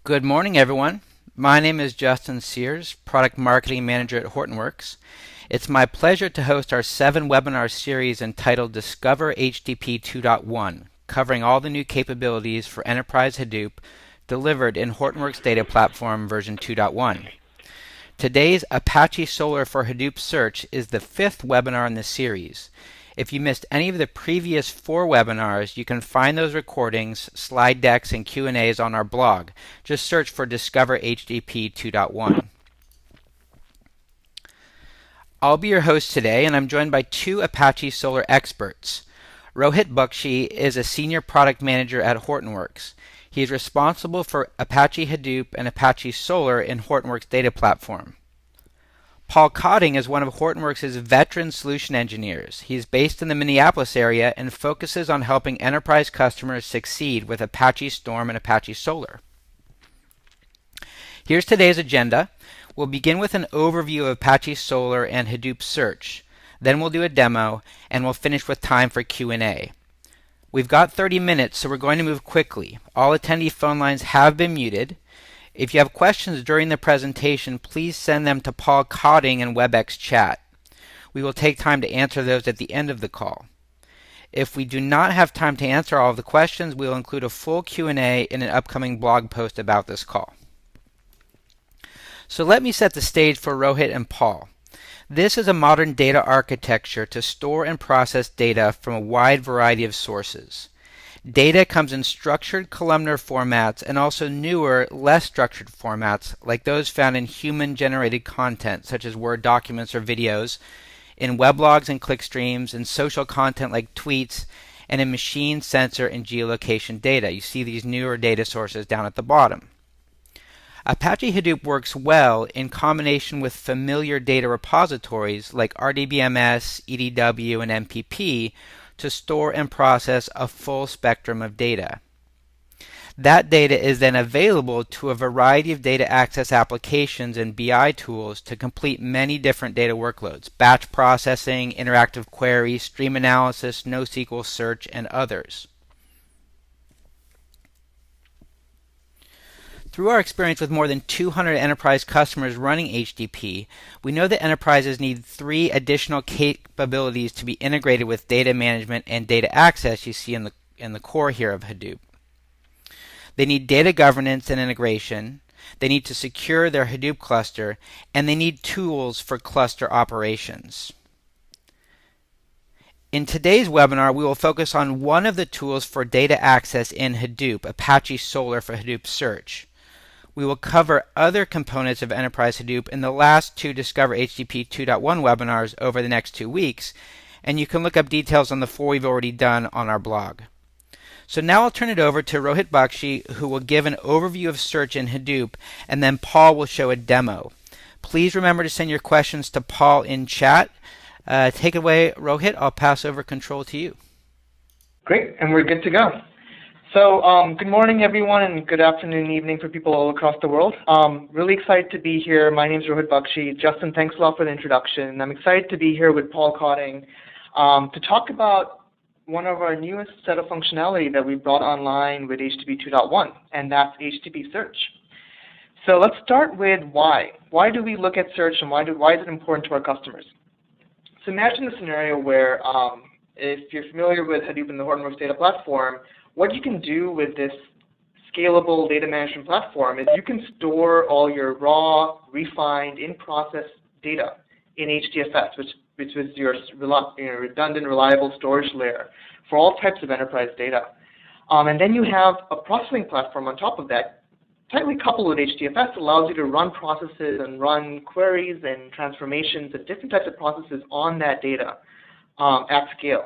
Good morning, everyone. My name is Justin Sears, Product Marketing Manager at Hortonworks. It's my pleasure to host our 7-webinar series entitled Discover HTTP 2.1, covering all the new capabilities for Enterprise Hadoop delivered in Hortonworks Data Platform version 2.1. Today's Apache Solr for Hadoop Search is the 5th webinar in the series. If you missed any of the previous 4 webinars, you can find those recordings, slide decks, and Q&As on our blog. Just search for Discover HTTP 2.1. I'll be your host today, and I'm joined by 2 Apache Solr experts. Rohit Bakshi is a Senior Product Manager at Hortonworks. He is responsible for Apache Hadoop and Apache Solr in Hortonworks Data Platform. Paul Cotting is one of Hortonworks' veteran solution engineers. He is based in the Minneapolis area and focuses on helping enterprise customers succeed with Apache Storm and Apache Solr. Here's today's agenda. We'll begin with an overview of Apache Solr and Hadoop Search. Then we'll do a demo, and we'll finish with time for Q&A. We've got 30 minutes, so we're going to move quickly. All attendee phone lines have been muted. If you have questions during the presentation, please send them to Paul Cotting in WebEx chat. We will take time to answer those at the end of the call. If we do not have time to answer all of the questions, we will include a full Q&A in an upcoming blog post about this call. So let me set the stage for Rohit and Paul. This is a modern data architecture to store and process data from a wide variety of sources. Data comes in structured columnar formats and also newer, less structured formats like those found in human-generated content such as Word documents or videos, in weblogs and clickstreams, in social content like tweets, and in machine, sensor, and geolocation data. You see these newer data sources down at the bottom. Apache Hadoop works well in combination with familiar data repositories like RDBMS, EDW, and MPP, to store and process a full spectrum of data. That data is then available to a variety of data access applications and BI tools to complete many different data workloads: batch processing, interactive query, stream analysis, NoSQL search, and others. Through our experience with more than 200 enterprise customers running HDP, we know that enterprises need 3 additional capabilities to be integrated with data management and data access you see in the core here of Hadoop. They need data governance and integration, they need to secure their Hadoop cluster, and they need tools for cluster operations. In today's webinar, we will focus on one of the tools for data access in Hadoop, Apache Solr for Hadoop Search. We will cover other components of Enterprise Hadoop in the last 2 Discover HTTP 2.1 webinars over the next 2 weeks, and you can look up details on the 4 we've already done on our blog. So now I'll turn it over to Rohit Bakshi, who will give an overview of search in Hadoop, and then Paul will show a demo. Please remember to send your questions to Paul in chat. Take it away, Rohit. I'll pass over control to you. Great, and we're good to go. So good morning, everyone, and good afternoon, evening for people all across the world. Really excited to be here. My name is Rohit Bakshi. Justin, thanks a lot for the introduction. I'm excited to be here with Paul Cotting to talk about one of our newest set of functionality that we brought online with HTTP 2.1, and that's HTTP Search. So let's start with why. Why do we look at search, and why is it important to our customers? So imagine a scenario where if you're familiar with Hadoop and the Hortonworks Data Platform, what you can do with this scalable data management platform is you can store all your raw, refined, in-process data in HDFS, which is your redundant, reliable storage layer for all types of enterprise data. And then you have a processing platform on top of that, tightly coupled with HDFS, that allows you to run processes and run queries and transformations and different types of processes on that data at scale.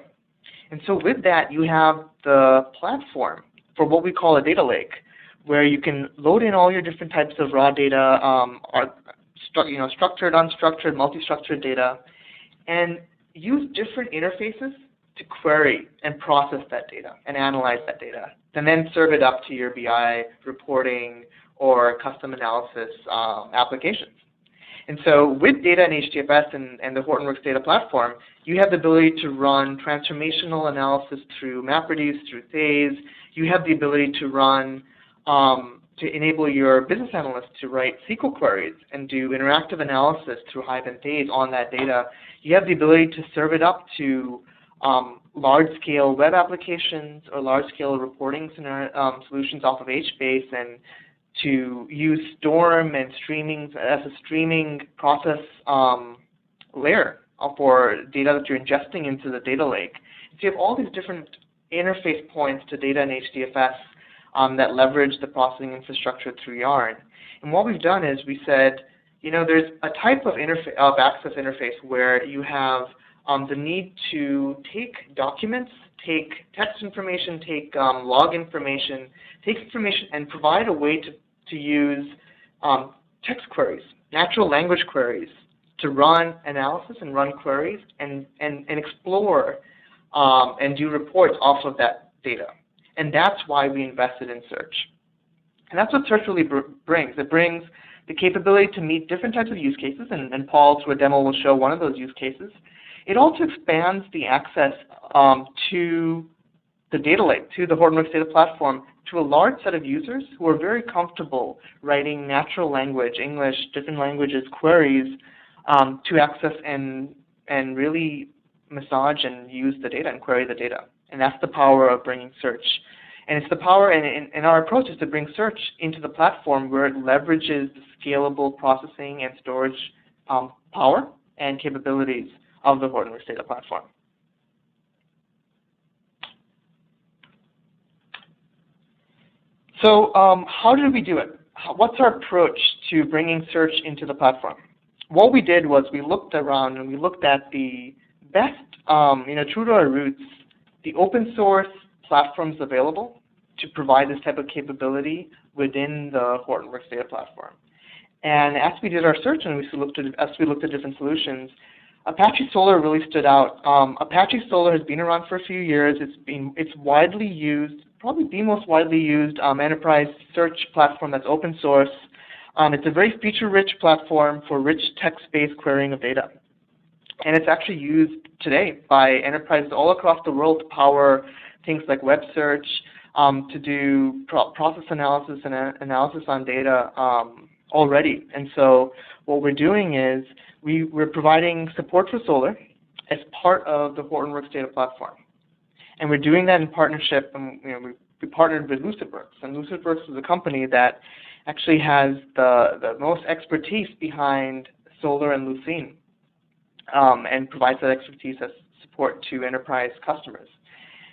And so with that, you have the platform for what we call a data lake, where you can load in all your different types of raw data, structured, unstructured, multi-structured data, and use different interfaces to query and process that data and analyze that data, and then serve it up to your BI reporting or custom analysis applications. And so with data in HDFS and the Hortonworks Data Platform, you have the ability to run transformational analysis through MapReduce, through Thais. You have the ability to run to enable your business analysts to write SQL queries and do interactive analysis through Hive and Phase on that data, you have the ability to serve it up to large-scale web applications or large-scale reporting solutions off of HBase, and to use Storm and streaming as a streaming process layer for data that you're ingesting into the data lake. So you have all these different interface points to data in HDFS that leverage the processing infrastructure through Yarn. And what we've done is we said, there's a type of access interface where you have the need to take documents, take text information, take log information, take information and provide a way to use text queries, natural language queries, to run analysis and run queries and explore and do reports off of that data. And that's why we invested in search. And that's what search really brings. It brings the capability to meet different types of use cases, and Paul, through a demo, will show one of those use cases. It also expands the access to the data lake, to the Hortonworks data platform, to a large set of users who are very comfortable writing natural language, English, different languages, queries to access and really massage and use the data and query the data. And that's the power of bringing search. And it's the power, and our approach is to bring search into the platform where it leverages the scalable processing and storage power and capabilities of the Hortonworks data platform. So how did we do it? What's our approach to bringing search into the platform? What we did was we looked around and we looked at the best, true to our roots, the open source platforms available to provide this type of capability within the Hortonworks data platform. And as we did our search and as we looked at different solutions, Apache Solr really stood out. Apache Solr has been around for a few years. It's widely used, probably the most widely used enterprise search platform that's open source. It's a very feature-rich platform for rich text-based querying of data. And it's actually used today by enterprises all across the world to power things like web search, to do process analysis and analysis on data already. And so what we're doing is we're providing support for Solr as part of the Hortonworks data platform. And we're doing that in partnership, and we partnered with Lucidworks. And Lucidworks is a company that actually has the most expertise behind Solr and Lucene, and provides that expertise as support to enterprise customers.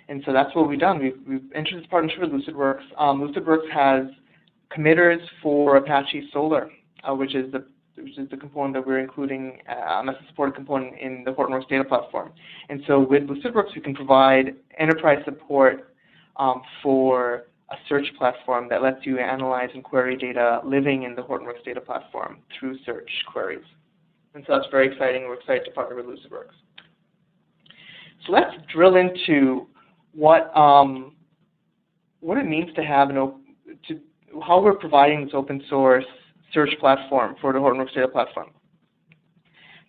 And so that's what we've done. We've entered this partnership with Lucidworks. Lucidworks has committers for Apache Solr, which is the component that we're including as a supported component in the Hortonworks data platform. And so with Lucidworks, we can provide enterprise support for a search platform that lets you analyze and query data living in the Hortonworks data platform through search queries. And so that's very exciting. We're excited to partner with Lucidworks. So let's drill into what it means to have how we're providing this open source search platform for the Hortonworks data platform.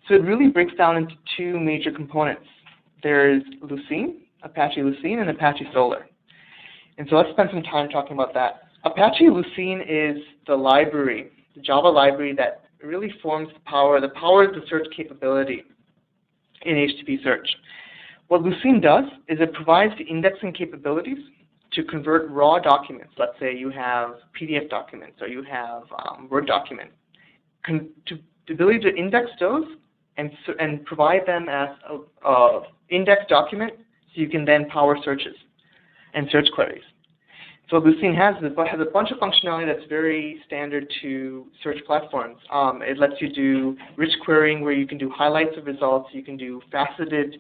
So it really breaks down into two major components. There's Lucene, Apache Lucene, and Apache Solr. And so let's spend some time talking about that. Apache Lucene is the library, the Java library that really forms the power of the search capability in HTTP search. What Lucene does is it provides the indexing capabilities to convert raw documents. Let's say you have PDF documents or you have Word document. The ability to index those and provide them as a indexed document so you can then power searches and search queries. So Lucene has a bunch of functionality that's very standard to search platforms. It lets you do rich querying where you can do highlights of results, you can do faceted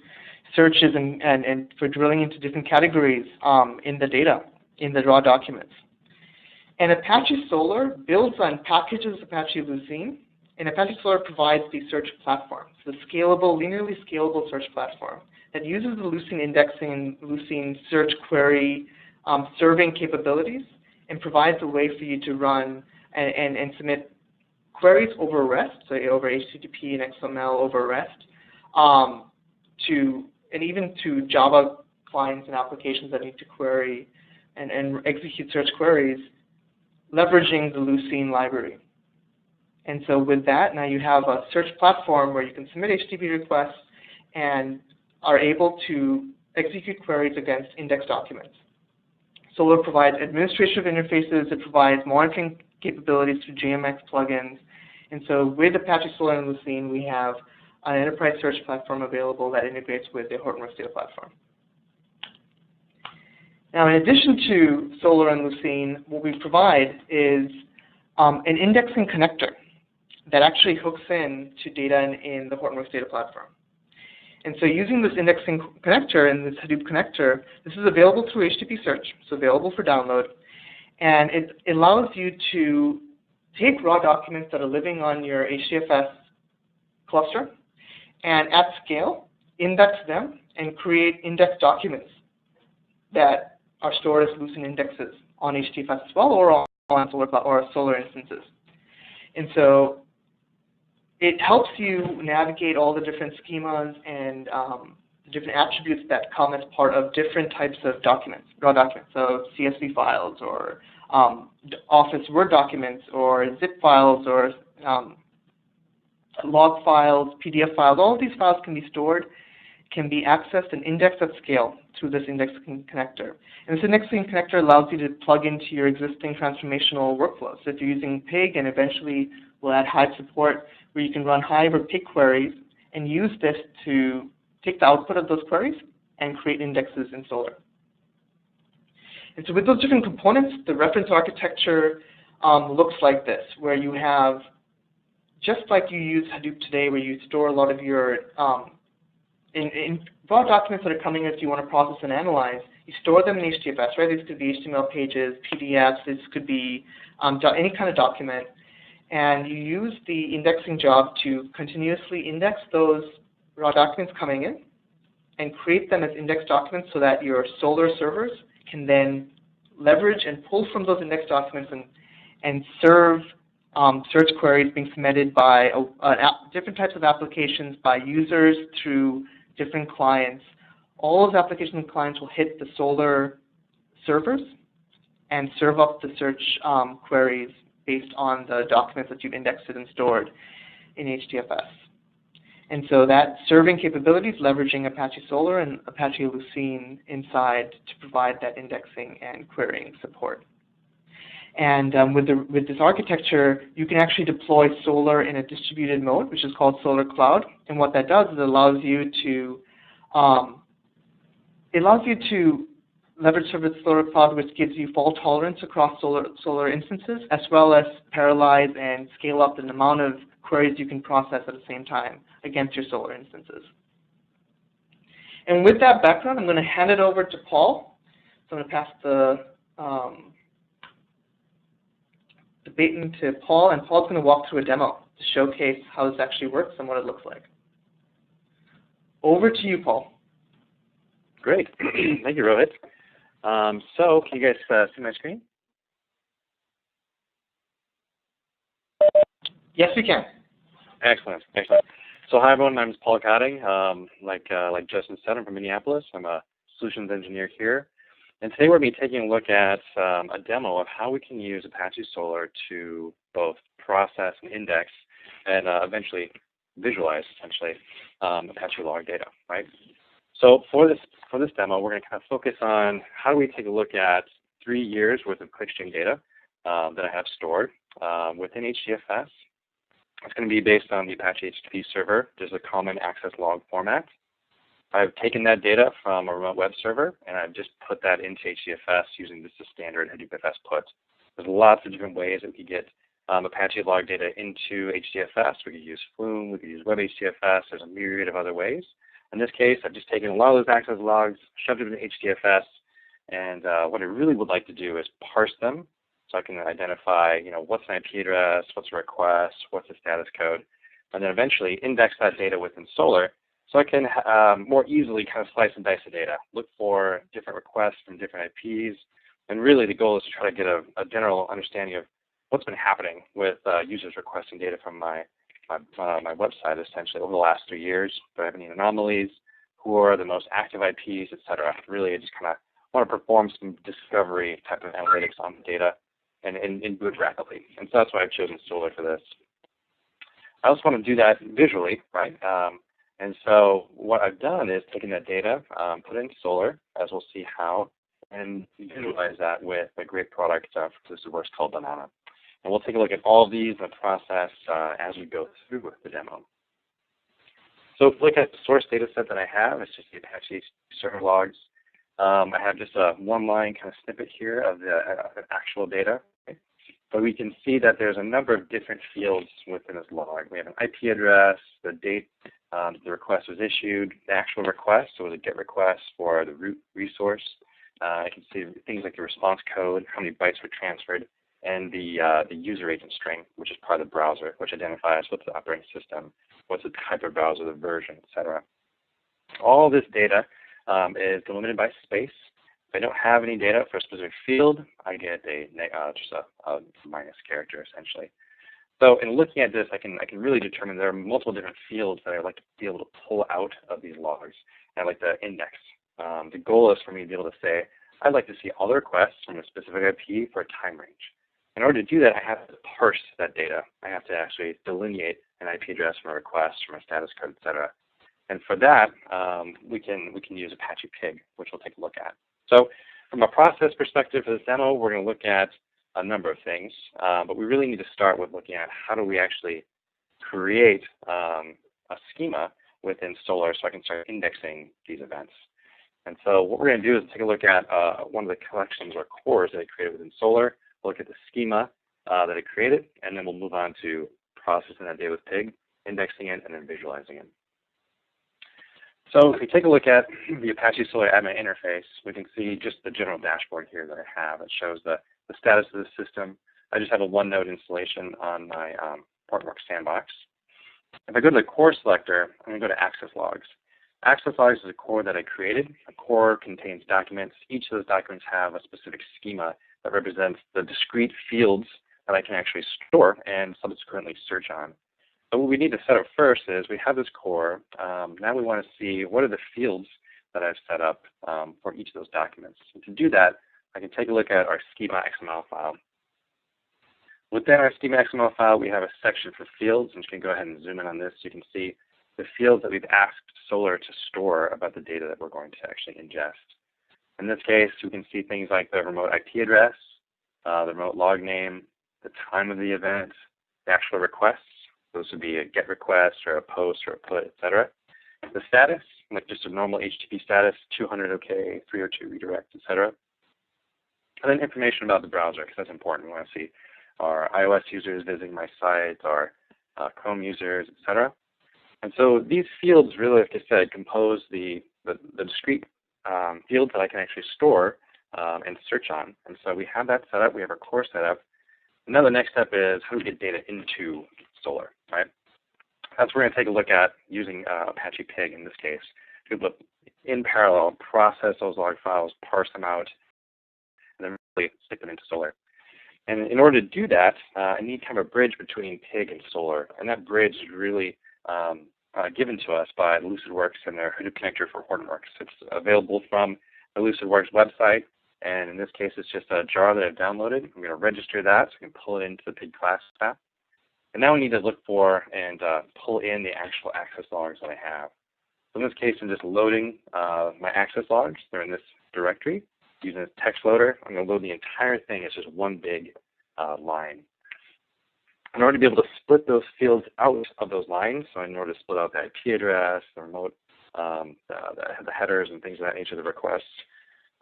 searches and for drilling into different categories in the data, in the raw documents. And Apache Solr builds on packages Apache Lucene, and Apache Solr provides the search platform, the scalable, linearly scalable search platform that uses the Lucene indexing and Lucene search query serving capabilities and provides a way for you to run and submit queries over REST, so over HTTP and XML over REST, and even to Java clients and applications that need to query and execute search queries. leveraging the Lucene library. And so with that, now you have a search platform where you can submit HTTP requests and are able to execute queries against index documents. Solr provides administrative interfaces, it provides monitoring capabilities through JMX plugins. And so with Apache Solr and Lucene, we have an enterprise search platform available that integrates with the Hortonworks data platform. Now, in addition to Solr and Lucene, what we provide is an indexing connector that actually hooks in to data in the Hortonworks data platform. And so using this indexing connector and this Hadoop connector, this is available through HTTP search. It's available for download. And it allows you to take raw documents that are living on your HDFS cluster and at scale, index them and create index documents that are stored as Lucene indexes on HDFS as well, or on Solr instances. And so it helps you navigate all the different schemas and the different attributes that come as part of different types of documents, raw documents, so CSV files or Office Word documents or zip files or log files, PDF files. All of these files can be stored, can be accessed and indexed at scale through this indexing connector. And this indexing connector allows you to plug into your existing transformational workflows. So if you're using Pig, and eventually we'll add Hive support, where you can run Hive or Pig queries and use this to take the output of those queries and create indexes in Solr. And so with those different components, the reference architecture looks like this, where you have, just like you use Hadoop today, where you store a lot of your in raw documents that are coming in that you want to process and analyze, you store them in HDFS, right? These could be HTML pages, PDFs, this could be any kind of document. And you use the indexing job to continuously index those raw documents coming in and create them as index documents so that your Solr servers can then leverage and pull from those index documents and serve search queries being submitted by different types of applications, by users through different clients. All those applications and clients will hit the Solr servers and serve up the search queries based on the documents that you've indexed and stored in HDFS. And so that serving capability is leveraging Apache Solr and Apache Lucene inside to provide that indexing and querying support. And with this architecture, you can actually deploy Solr in a distributed mode, which is called Solr Cloud. And what that does is it allows you to leverage service Solr Cloud, which gives you fault tolerance across Solr instances, as well as parallelize and scale up the amount of queries you can process at the same time against your Solr instances. And with that background, I'm going to hand it over to Paul. So I'm going to pass the baton to Paul, and Paul's going to walk through a demo to showcase how this actually works and what it looks like. Over to you, Paul. Great. Thank you, Rohit. So can you guys see my screen? Yes, we can. Excellent, excellent. So hi everyone, I'm Paul Cotting. Like Justin said, I'm from Minneapolis. I'm a solutions engineer here. And today we're going to be taking a look at a demo of how we can use Apache Solr to both process and index and eventually visualize, essentially, Apache log data, right? So for this demo, we're going to kind of focus on how do we take a look at 3 years worth of clickstream data that I have stored within HDFS. It's going to be based on the Apache HTTP server. There's a common access log format. I've taken that data from a remote web server, and I've just put that into HDFS using just a standard Hadoop-FS put. There's lots of different ways that we could get Apache log data into HDFS. We could use Flume, we could use Web HDFS. There's a myriad of other ways. In this case, I've just taken a lot of those access logs, shoved them into HDFS, and what I really would like to do is parse them so I can identify, what's an IP address, what's a request, what's the status code, and then eventually index that data within Solr so I can more easily kind of slice and dice the data, look for different requests from different IPs, and really the goal is to try to get a general understanding of what's been happening with users requesting data from my website essentially over the last 3 years. Do I have any anomalies? Who are the most active IPs, et cetera? Really, I just kind of want to perform some discovery type of analytics on the data and boot rapidly. And so that's why I've chosen Solr for this. I also want to do that visually, right? And so what I've done is taken that data, put it in Solr, as we'll see how, and visualize that with a great product for LucidWorks called Banana. And we'll take a look at all of these in the process as we go through the demo. So if we look at the source data set that I have, it's just the Apache Solr logs. I have just a one-line kind of snippet here of the actual data. Okay? But we can see that there's a number of different fields within this log. We have an IP address, the date the request was issued, the actual request, so it was a GET request for the root resource. I can see things like the response code, how many bytes were transferred, and the user agent string, which is part of the browser, which identifies what's the operating system, what's the type of browser, the version, etc. All this data is delimited by space. If I don't have any data for a specific field, I get just a minus character, essentially. So in looking at this, I can really determine there are multiple different fields that I'd like to be able to pull out of these logs, and I'd like to index. The goal is for me to be able to say, I'd like to see all the requests from a specific IP for a time range. In order to do that, I have to parse that data. I have to actually delineate an IP address from a request, from a status code, etc. And for that, we can use Apache Pig, which we'll take a look at. So from a process perspective for this demo, we're going to look at a number of things, but we really need to start with looking at how do we actually create a schema within Solr so I can start indexing these events. And so what we're going to do is take a look at one of the collections or cores that I created within Solr. We'll look at the schema that I created, and then we'll move on to processing that data with Pig, indexing it, and then visualizing it. So if we take a look at the Apache Solr admin interface, we can see just the general dashboard here that I have. It shows the status of the system. I just have a OneNote installation on my Hortonworks sandbox. If I go to the core selector, I'm going to go to Access Logs. Access Logs is a core that I created. A core contains documents. Each of those documents have a specific schema that represents the discrete fields that I can actually store and subsequently search on. So what we need to set up first is we have this core. Now we want to see what are the fields that I've set up for each of those documents. And to do that, I can take a look at our schema XML file. Within our schema XML file, we have a section for fields. I'm just going to go ahead and zoom in on this so you can see the fields that we've asked Solr to store about the data that we're going to actually ingest. In this case, we can see things like the remote IP address, the remote log name, the time of the event, the actual requests. Those would be a GET request or a POST or a PUT, etc. The status, like just a normal HTTP status, 200 OK, 302 redirect, etc. And then information about the browser, because that's important. We want to see our iOS users visiting my site, our Chrome users, etc. And so these fields really, like I said, compose the discrete fields that I can actually store and search on. And so we have that set up. We have our core set up. And now the next step is how do we get data into Solr, right? That's what we're going to take a look at using Apache Pig in this case. To look in parallel, process those log files, parse them out, and then really stick them into Solr. And in order to do that, I need kind of a bridge between Pig and Solr. And that bridge is really given to us by LucidWorks and their Hadoop connector for Hortonworks. It's available from the LucidWorks website. And in this case, it's just a jar that I've downloaded. I'm going to register that so I can pull it into the Pig class app. And now we need to look for and pull in the actual access logs that I have. So in this case, I'm just loading my access logs. They're in this directory. Using this text loader, I'm going to load the entire thing as just one big line. In order to be able to split those fields out of those lines, so in order to split out the IP address, the remote, the headers and things of that nature, the requests,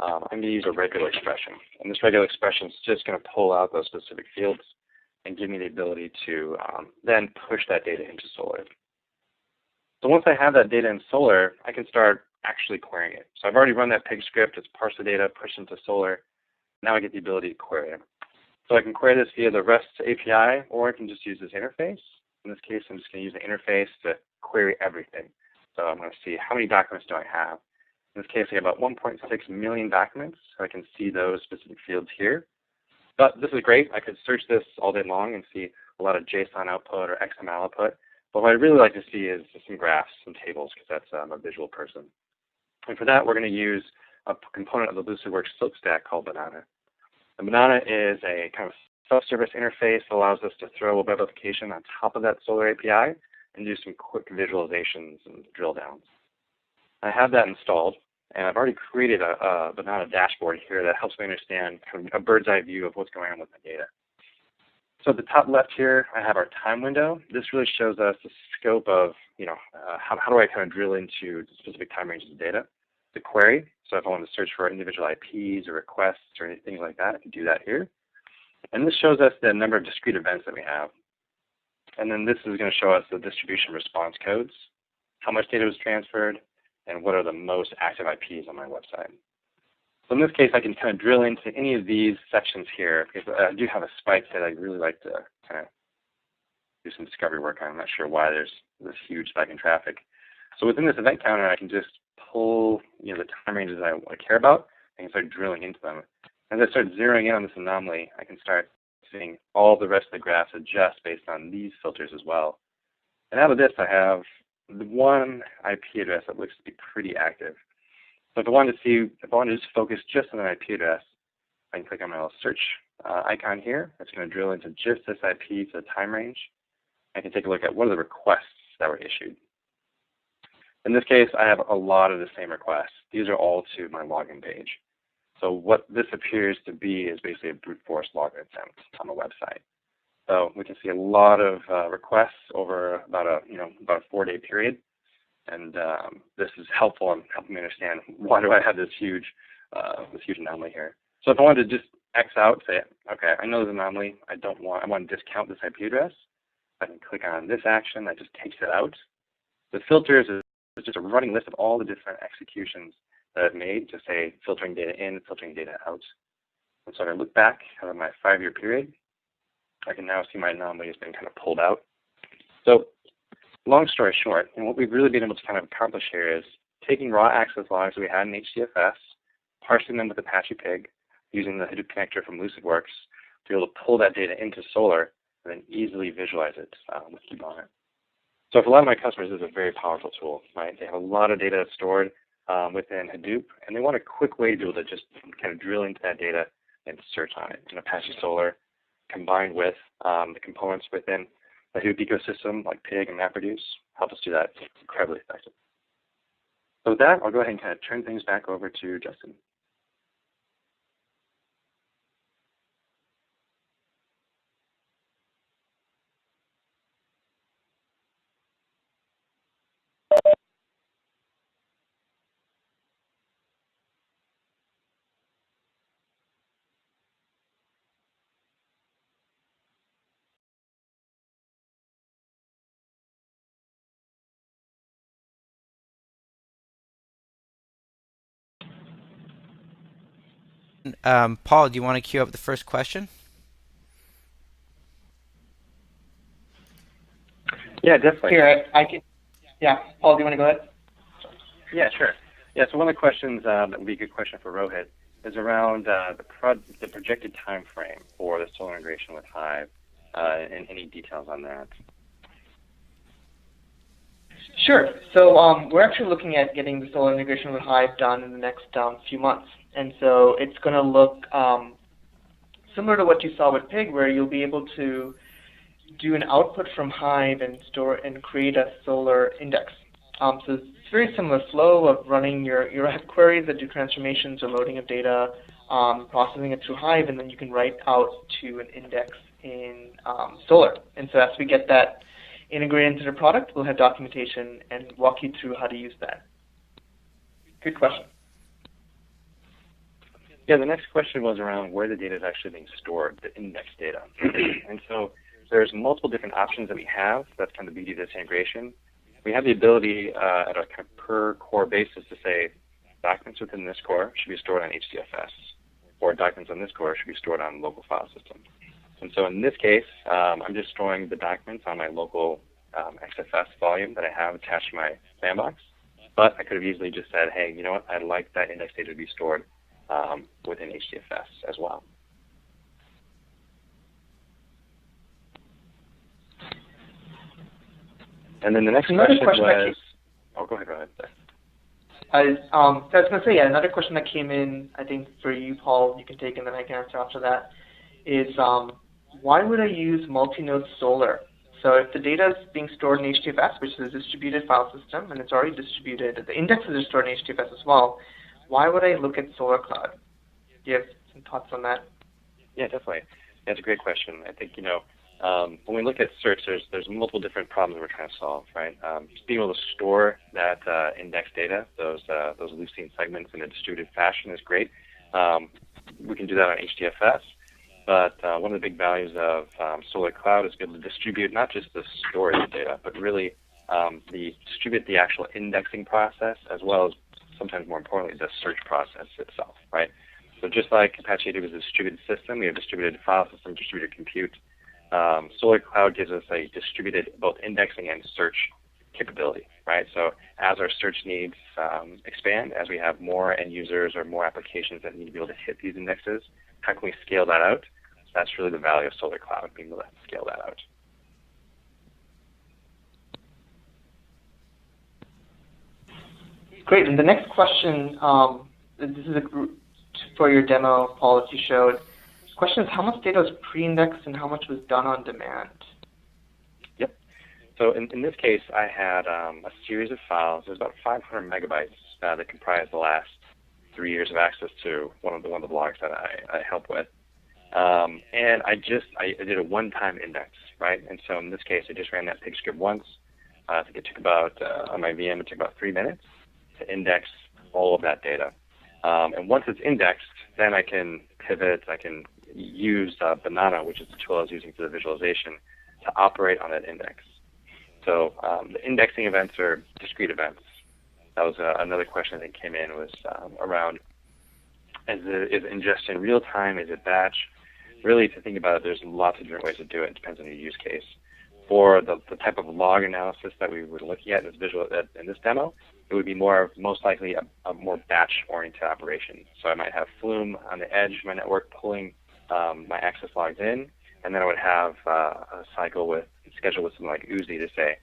I'm going to use a regular expression. And this regular expression is just going to pull out those specific fields and give me the ability to then push that data into Solr. So once I have that data in Solr, I can start actually querying it. So I've already run that Pig script. It's parsed the data, pushed into Solr. Now I get the ability to query it. So I can query this via the REST API, or I can just use this interface. In this case, I'm just going to use the interface to query everything. So I'm going to see how many documents do I have. In this case, I have about 1.6 million documents, so I can see those specific fields here. But this is great. I could search this all day long and see a lot of JSON output or XML output. But what I'd really like to see is some graphs, some tables, because that's I'm a visual person. And for that, we're going to use a component of the LucidWorks Silk stack called Banana. And Banana is a kind of Self-service interface allows us to throw a web application on top of that Solr API and do some quick visualizations and drill downs. I have that installed, and I've already created a dashboard here that helps me understand kind of a bird's eye view of what's going on with my data. So at the top left here, I have our time window. This really shows us the scope of, how do I kind of drill into specific time ranges of data. The query, so if I want to search for individual IPs or requests or anything like that, I can do that here. And this shows us the number of discrete events that we have. And then this is going to show us the distribution response codes, how much data was transferred, and what are the most active IPs on my website. So in this case, I can kind of drill into any of these sections here, because I do have a spike that I'd really like to kind of do some discovery work on. I'm not sure why there's this huge spike in traffic. So within this event counter, I can just pull the time ranges that I care about and start drilling into them. As I start zeroing in on this anomaly, I can start seeing all the rest of the graphs adjust based on these filters as well. And out of this, I have the one IP address that looks to be pretty active. So if I wanted to just focus just on an IP address, I can click on my little search icon here. It's going to drill into just this IP to the time range. I can take a look at what are the requests that were issued. In this case, I have a lot of the same requests. These are all to my login page. So what this appears to be is basically a brute force login attempt on the website. So we can see a lot of requests over about a 4-day period. And this is helpful in helping me understand why do I have this huge anomaly here. So if I wanted to just X out, say, okay, I know there's an anomaly. I want to discount this IP address. I can click on this action that just takes it out. The filters is just a running list of all the different executions that I've made to say filtering data in, filtering data out. And so if I look back at my 5-year period, I can now see my anomaly has been kind of pulled out. So long story short, and what we've really been able to kind of accomplish here is taking raw access logs that we had in HDFS, parsing them with Apache Pig, using the Hadoop connector from LucidWorks to be able to pull that data into Solr and then easily visualize it with Kibana. So for a lot of my customers, this is a very powerful tool, right? They have a lot of data stored within Hadoop, and they want a quick way to be able to just kind of drill into that data and search on it. In Apache Solr, combined with the components within the Hadoop ecosystem like Pig and MapReduce, help us do that incredibly effective. So with that, I'll go ahead and kind of turn things back over to Justin. Paul, do you want to queue up the first question? Yeah, definitely. Here, I can. Yeah, Paul, do you want to go ahead? Yeah, sure. Yeah, so one of the questions that would be a good question for Rohit is around the projected time frame for the Solr integration with Hive, and any details on that. Sure. So we're actually looking at getting the Solr integration with Hive done in the next few months. And so it's going to look similar to what you saw with Pig, where you'll be able to do an output from Hive and store and create a Solr index. So it's a very similar flow of running your queries that do transformations or loading of data, processing it through Hive, and then you can write out to an index in Solr. And so as we get that integrated into the product, we'll have documentation and walk you through how to use that. Good question. Yeah, the next question was around where the data is actually being stored, the index data. And so there's multiple different options that we have. That's kind of the beauty of this integration. We have the ability at a kind of per core basis to say documents within this core should be stored on HDFS, or documents on this core should be stored on local file system. And so in this case, I'm just storing the documents on my local XFS volume that I have attached to my sandbox. But I could have easily just said, hey, you know what, I'd like that index data to be stored within HDFS as well. And then the next question was, oh, go ahead. So I was going to say, yeah, another question that came in, I think for you, Paul, you can take, and then I can answer after that, is why would I use multi-node Solr? So if the data is being stored in HDFS, which is a distributed file system, and it's already distributed, the indexes are stored in HDFS as well, why would I look at Solr Cloud? Do you have some thoughts on that? Yeah, definitely. That's a great question. I think, when we look at search, there's multiple different problems we're trying to solve, right? Just being able to store that index data, those leucine segments in a distributed fashion is great. We can do that on HDFS, but one of the big values of Solr Cloud is be able to distribute not just the storage data, but really distribute the actual indexing process as well as, sometimes more importantly, the search process itself, right? So just like Apache Hadoop is a distributed system, we have distributed file system, distributed compute. Solr Cloud gives us a distributed both indexing and search capability, right? So as our search needs expand, as we have more end users or more applications that need to be able to hit these indexes, how can we scale that out? That's really the value of Solr Cloud, being able to scale that out. Great. And the next question, this is for your demo, Paul, that you showed. The question is, how much data was pre-indexed and how much was done on demand? Yep. So in this case, I had a series of files. There's about 500 megabytes that comprise the last 3 years of access to one of the blogs that I help with. And I did a one-time index, right? And so in this case, I just ran that pig script once. I think it took about, on my VM, it took about 3 minutes to index all of that data. And once it's indexed, then I can pivot, I can use Banana, which is the tool I was using for the visualization, to operate on that index. So the indexing events are discrete events. That was another question that came in was around, is ingestion real time, is it batch? Really, to think about it, there's lots of different ways to do it. It depends on your use case. For the type of log analysis that we were looking at in this demo, it would be most likely a more batch-oriented operation. So I might have Flume on the edge of my network pulling my access logs in, and then I would have a schedule with something like Uzi to say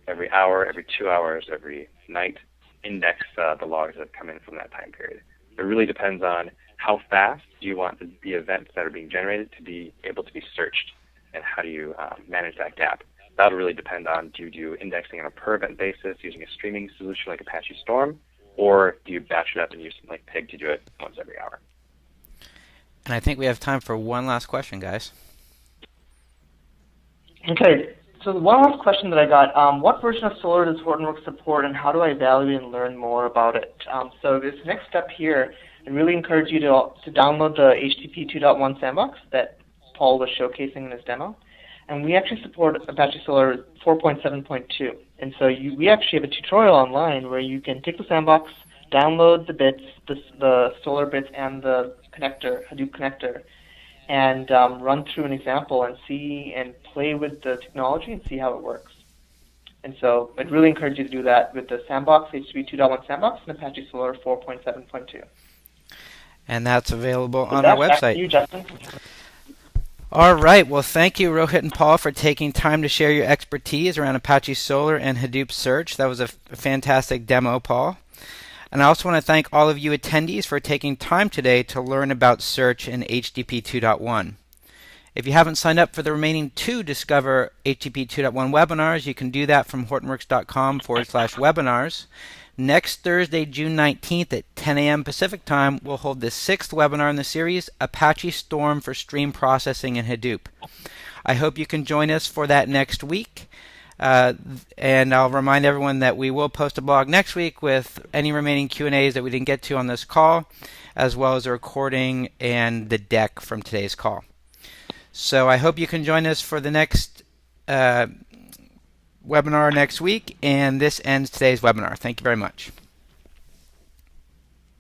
every hour, every 2 hours, every night, index the logs that come in from that time period. It really depends on how fast do you want the events that are being generated to be able to be searched, and how do you manage that gap. That'll really depend on, do you do indexing on a per event basis using a streaming solution like Apache Storm, or do you batch it up and use something like Pig to do it once every hour? And I think we have time for one last question, guys. Okay, so one last question that I got, what version of Solr does Hortonworks support, and how do I evaluate and learn more about it? So this next step here, I really encourage you to download the HTTP 2.1 sandbox that Paul was showcasing in his demo. And we actually support Apache Solr 4.7.2. And so we actually have a tutorial online where you can take the sandbox, download the bits, the Solr bits and the connector, Hadoop connector, and run through an example and see and play with the technology and see how it works. And so I'd really encourage you to do that with the sandbox, HTTP 2.1 sandbox, and Apache Solr 4.7.2. And that's available on our website. Back to you, Justin. All right. Well, thank you, Rohit and Paul, for taking time to share your expertise around Apache Solr and Hadoop Search. That was a fantastic demo, Paul. And I also want to thank all of you attendees for taking time today to learn about search in HTTP 2.1. If you haven't signed up for the remaining 2 Discover HTTP 2.1 webinars, you can do that from hortonworks.com/webinars. Next Thursday, June 19th at 10 a.m. Pacific Time, we'll hold the 6th webinar in the series, Apache Storm for Stream Processing in Hadoop. I hope you can join us for that next week. And I'll remind everyone that we will post a blog next week with any remaining Q&As that we didn't get to on this call, as well as a recording and the deck from today's call. So I hope you can join us for the next webinar next week, and this ends today's webinar. Thank you very much.